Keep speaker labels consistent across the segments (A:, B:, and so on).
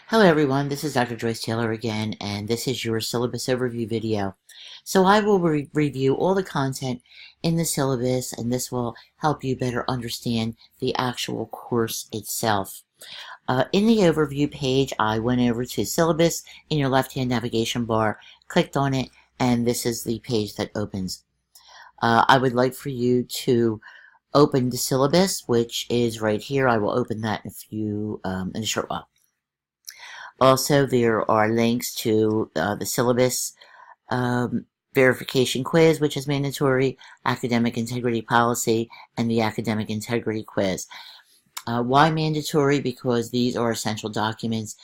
A: Hello everyone, this is Dr. Joyce Taylor again, and this is your syllabus overview video. So I will review all the content in the syllabus, and this will help you better understand the actual course itself. In the overview page, I went over to syllabus in your left-hand navigation bar, clicked on it, and this is the page that opens. I would like for you to open the syllabus, which is right here. I will open that in a short while. Also, there are links to the syllabus verification quiz, which is mandatory, academic integrity policy, and the academic integrity quiz. Why mandatory? Because these are essential documents.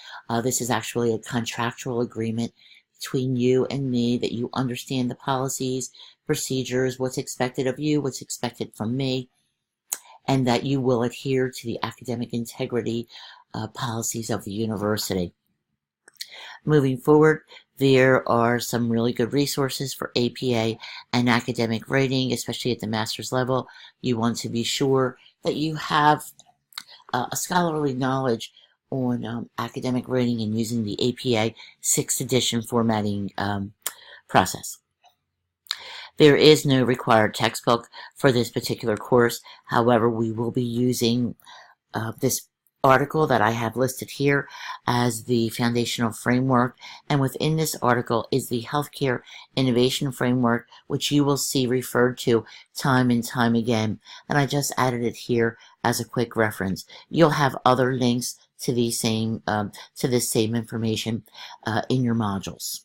A: This is actually a contractual agreement between you and me that you understand the policies, procedures, what's expected of you, what's expected from me, and that you will adhere to the academic integrity policies of the university. Moving forward, there are some really good resources for APA and academic writing, especially at the master's level. You want to be sure that you have a scholarly knowledge on academic writing and using the APA 6th edition formatting process. There is no required textbook for this particular course. However, we will be using this article that I have listed here as the foundational framework, and within this article is the Healthcare Innovation Framework, which you will see referred to time and time again, and I just added it here as a quick reference. You'll have other links to this same information in your modules.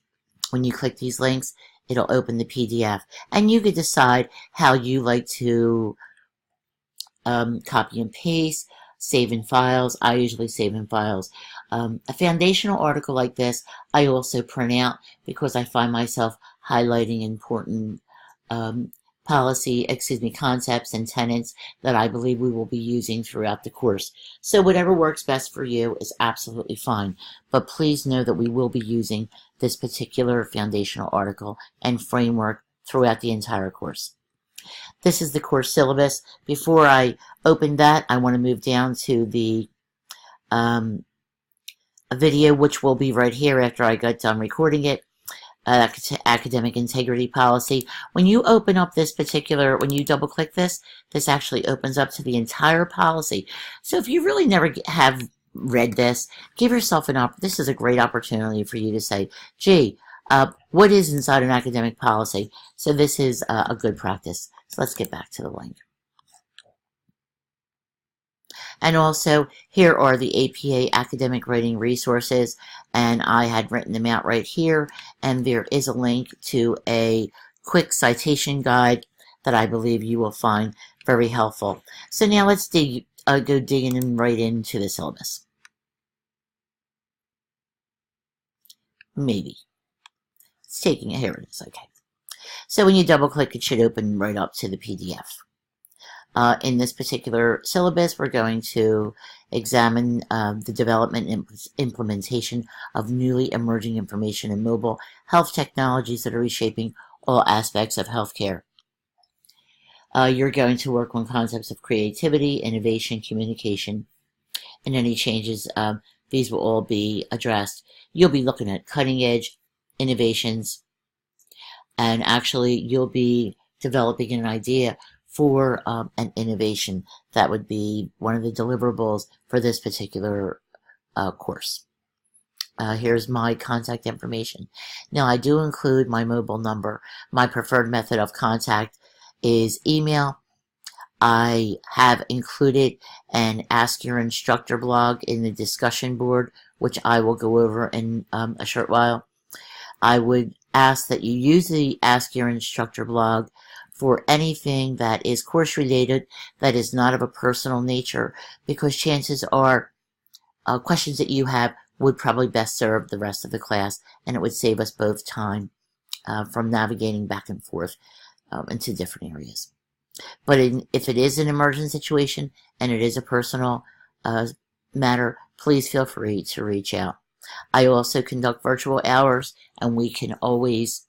A: When you click these links, it'll open the PDF, and you can decide how you like to copy and paste, save in files. I usually save in files. A foundational article like this, I also print out because I find myself highlighting important concepts and tenets that I believe we will be using throughout the course. So whatever works best for you is absolutely fine. But please know that we will be using this particular foundational article and framework throughout the entire course. This is the course syllabus. Before I open that, I want to move down to the video, which will be right here after I got done recording it. Academic integrity policy. When you open up this when you double click this actually opens up to the entire policy. So if you really never have read this, give yourself this is a great opportunity for you to say, gee, what is inside an academic policy? So this is a good practice. So let's get back to the link. And also, here are the APA academic writing resources, and I had written them out right here, and there is a link to a quick citation guide that I believe you will find very helpful. So now let's go digging right into the syllabus. Maybe. It's taking it. Here it is. Okay. So when you double click, it should open right up to the PDF. In this particular syllabus, we're going to examine the development and implementation of newly emerging information and mobile health technologies that are reshaping all aspects of healthcare. You're going to work on concepts of creativity, innovation, communication, and any changes. These will all be addressed. You'll be looking at cutting-edge innovations, and actually you'll be developing an idea for an innovation that would be one of the deliverables for this particular course. Here's my contact information. Now, I do include my mobile number. My preferred method of contact is email. I have included an Ask Your Instructor blog in the discussion board, which I will go over in a short while. I would ask that you use the Ask Your Instructor blog for anything that is course related, that is not of a personal nature, because chances are questions that you have would probably best serve the rest of the class, and it would save us both time from navigating back and forth into different areas. But if it is an emergent situation and it is a personal matter, please feel free to reach out. I also conduct virtual hours, and we can always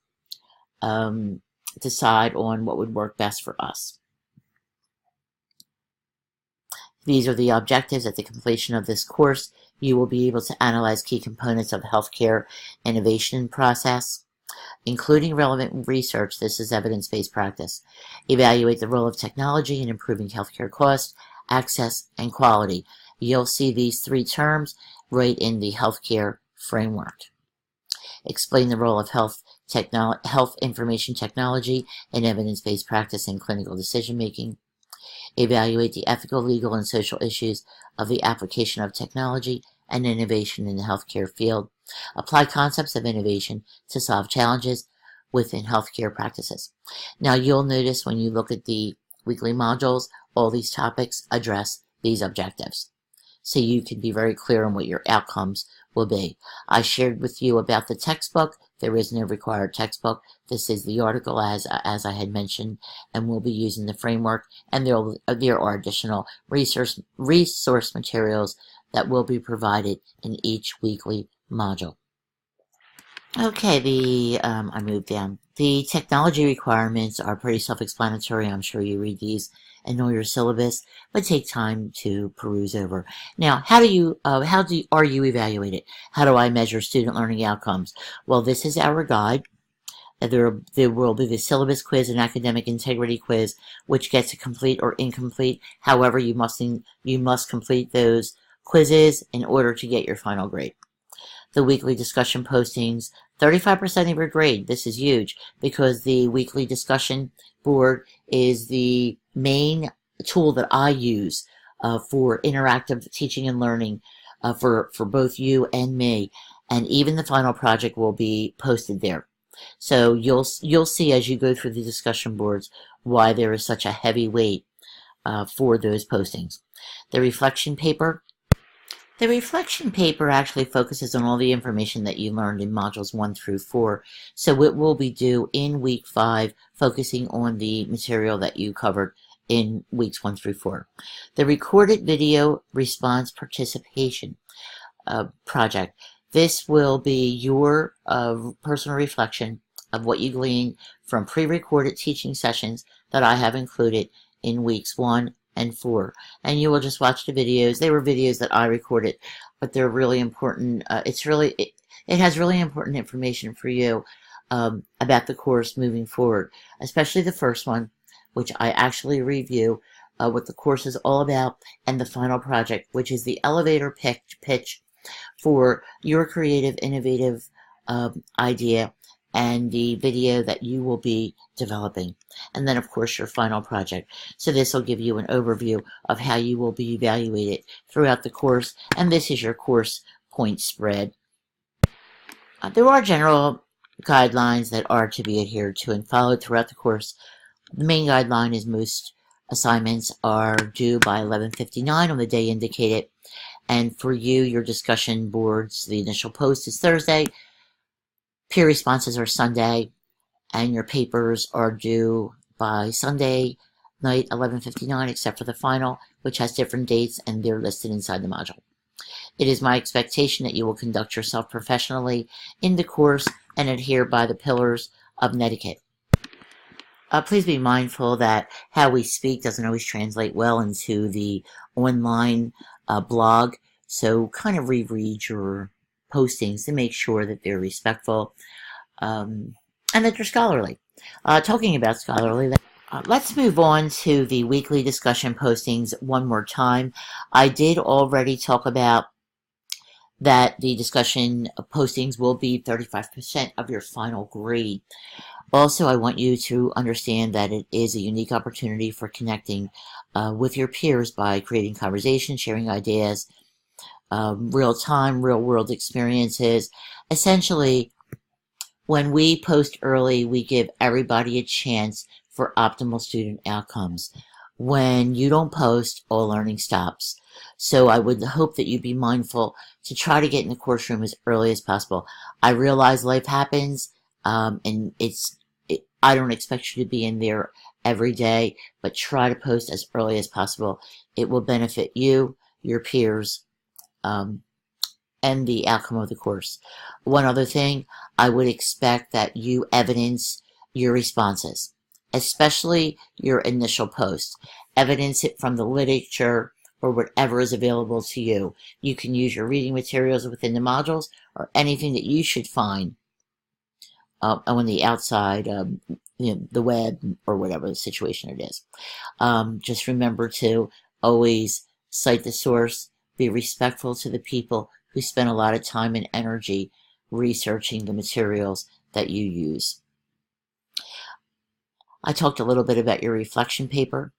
A: decide on what would work best for us. These are the objectives at the completion of this course. You will be able to analyze key components of healthcare innovation process, including relevant research. This is evidence-based practice. Evaluate the role of technology in improving healthcare cost, access, and quality. You'll see these three terms right in the healthcare framework. Explain the role of health information technology in evidence-based practice and clinical decision-making. Evaluate the ethical, legal, and social issues of the application of technology and innovation in the healthcare field. Apply concepts of innovation to solve challenges within healthcare practices. Now, you'll notice when you look at the weekly modules, all these topics address these objectives. So you can be very clear on what your outcomes will be. I shared with you about the textbook. There is no required textbook. This is the article as I had mentioned, and we'll be using the framework, and there are additional resource materials that will be provided in each weekly module. Okay, I moved down. The technology requirements are pretty self-explanatory. I'm sure you read these and know your syllabus, but take time to peruse over. Now, are you evaluated? How do I measure student learning outcomes? Well, this is our guide. There will be the syllabus quiz and academic integrity quiz, which gets a complete or incomplete. However, you must complete those quizzes in order to get your final grade. The weekly discussion postings, 35% of your grade. This is huge because the weekly discussion board is the main tool that I use for interactive teaching and learning for both you and me. And even the final project will be posted there. So you'll see as you go through the discussion boards why there is such a heavy weight for those postings. The reflection paper. The reflection paper actually focuses on all the information that you learned in modules 1 through 4. So it will be due in week 5, focusing on the material that you covered in weeks 1 through 4. The recorded video response participation project. This will be your personal reflection of what you gleaned from pre-recorded teaching sessions that I have included in weeks 1 and 4, and you will just watch the videos. They were videos that I recorded, but they're really important. It has really important information for you about the course moving forward, especially the first one, which I actually review what the course is all about, and the final project, which is the elevator pitch for your creative, innovative idea and the video that you will be developing. And then, of course, your final project. So this will give you an overview of how you will be evaluated throughout the course. And this is your course point spread. There are general guidelines that are to be adhered to and followed throughout the course. The main guideline is most assignments are due by 11:59 on the day indicated. And for you, your discussion boards, the initial post is Thursday. Peer responses are Sunday, and your papers are due by Sunday night, 11:59, except for the final, which has different dates, and they're listed inside the module. It is my expectation that you will conduct yourself professionally in the course and adhere by the pillars of netiquette. Please be mindful that how we speak doesn't always translate well into the online blog, so kind of reread your postings to make sure that they're respectful and that they're scholarly. Talking about scholarly, let's move on to the weekly discussion postings one more time. I did already talk about that the discussion postings will be 35% of your final grade. Also, I want you to understand that it is a unique opportunity for connecting with your peers by creating conversation, sharing ideas, real-time, real-world experiences. Essentially, when we post early, we give everybody a chance for optimal student outcomes. When you don't post, all learning stops. So I would hope that you be mindful to try to get in the course room as early as possible. I realize life happens, and I don't expect you to be in there every day, but try to post as early as possible. It will benefit you, your peers, and the outcome of the course. One other thing, I would expect that you evidence your responses, especially your initial post. Evidence it from the literature, or whatever is available to you. You can use your reading materials within the modules or anything that you should find on the outside, the web or whatever the situation it is. Just remember to always cite the source, be respectful to the people who spend a lot of time and energy researching the materials that you use. I talked a little bit about your reflection paper,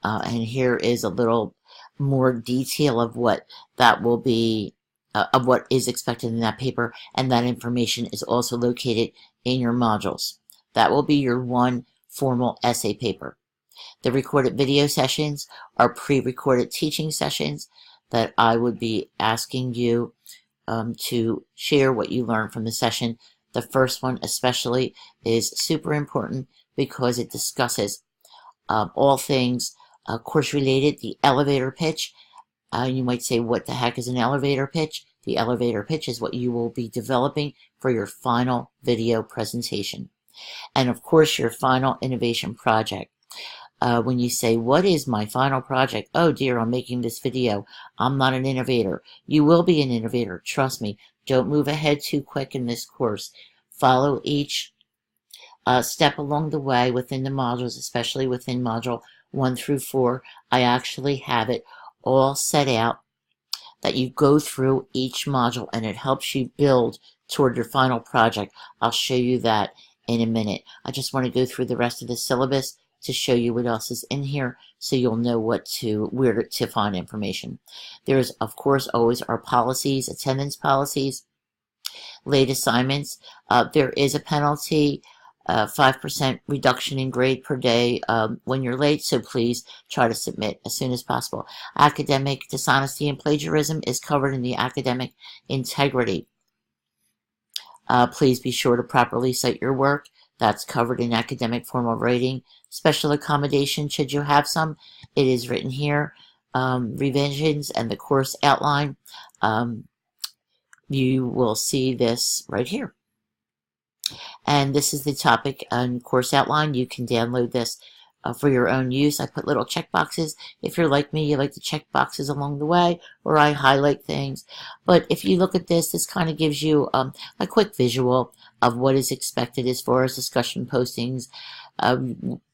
A: and here is a little more detail of what that will be, of what is expected in that paper, and that information is also located in your modules. That will be your one formal essay paper. The recorded video sessions are pre-recorded teaching sessions that I would be asking you to share what you learned from the session. The first one especially is super important because it discusses all things course related. The elevator pitch. You might say, what the heck is an elevator pitch? The elevator pitch is what you will be developing for your final video presentation. And of course, your final innovation project. When you say, what is my final project? Oh dear, I'm making this video. I'm not an innovator. You will be an innovator. Trust me. Don't move ahead too quick in this course. Follow each step along the way within the modules, especially within module 1 through 4. I actually have it all set out that you go through each module, and it helps you build toward your final project. I'll show you that in a minute. I just want to go through the rest of the syllabus to show you what else is in here so you'll know where to find information. There's, of course, always our policies, attendance policies, late assignments. There is a penalty, 5% reduction in grade per day when you're late, so please try to submit as soon as possible. Academic dishonesty and plagiarism is covered in the academic integrity. Please be sure to properly cite your work. That's covered in academic formal writing. Special accommodation, should you have some, it is written here. Revisions and the course outline. You will see this right here. And this is the topic and course outline. You can download this for your own use. I put little check boxes. If you're like me, you like to check boxes along the way, or I highlight things. But if you look at this, this kind of gives you a quick visual of what is expected as far as discussion postings,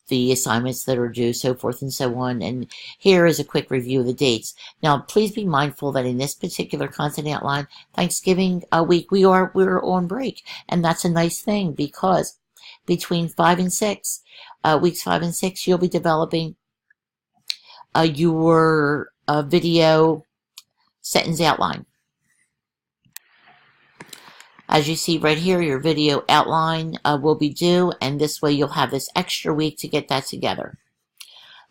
A: the assignments that are due, so forth and so on. And here is a quick review of the dates. Now, please be mindful that in this particular content outline, Thanksgiving week, we're on break. And that's a nice thing, because between 5 and 6, weeks 5 and 6, you'll be developing your video sentence outline. As you see right here, your video outline will be due, and this way you'll have this extra week to get that together.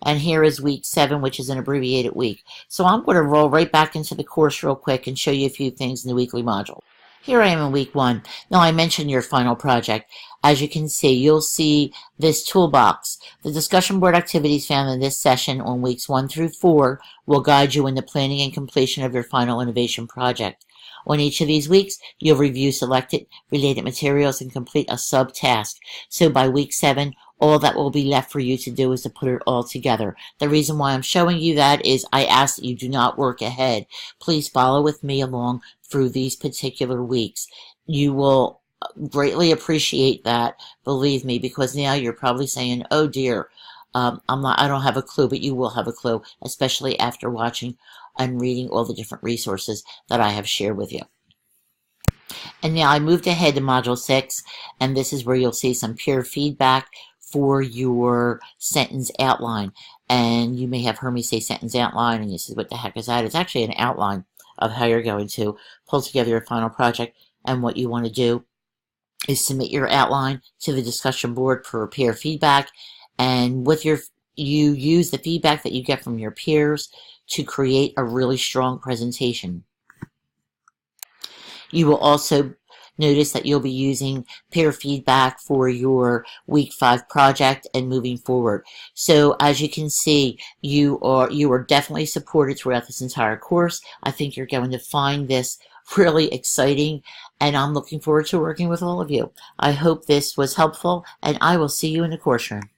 A: And here is week 7, which is an abbreviated week. So I'm going to roll right back into the course real quick and show you a few things in the weekly module. Here I am in week 1. Now, I mentioned your final project. As you can see, you'll see this toolbox. The discussion board activities found in this session on weeks 1 through 4 will guide you in the planning and completion of your final innovation project. On each of these weeks, you'll review selected related materials and complete a sub-task. So by week 7, all that will be left for you to do is to put it all together. The reason why I'm showing you that is I ask that you do not work ahead. Please follow with me along through these particular weeks. You will greatly appreciate that, believe me, because now you're probably saying, oh dear, I don't have a clue, but you will have a clue, especially after watching and reading all the different resources that I have shared with you. And now I moved ahead to Module 6, and this is where you'll see some peer feedback for your sentence outline. And you may have heard me say sentence outline, and you say, what the heck is that? It's actually an outline of how you're going to pull together your final project. And what you want to do is submit your outline to the discussion board for peer feedback. And with you use the feedback that you get from your peers to create a really strong presentation. You will also notice that you'll be using peer feedback for your week 5 project and moving forward. So as you can see, you are definitely supported throughout this entire course. I think you're going to find this really exciting, and I'm looking forward to working with all of you. I hope this was helpful, and I will see you in the course room.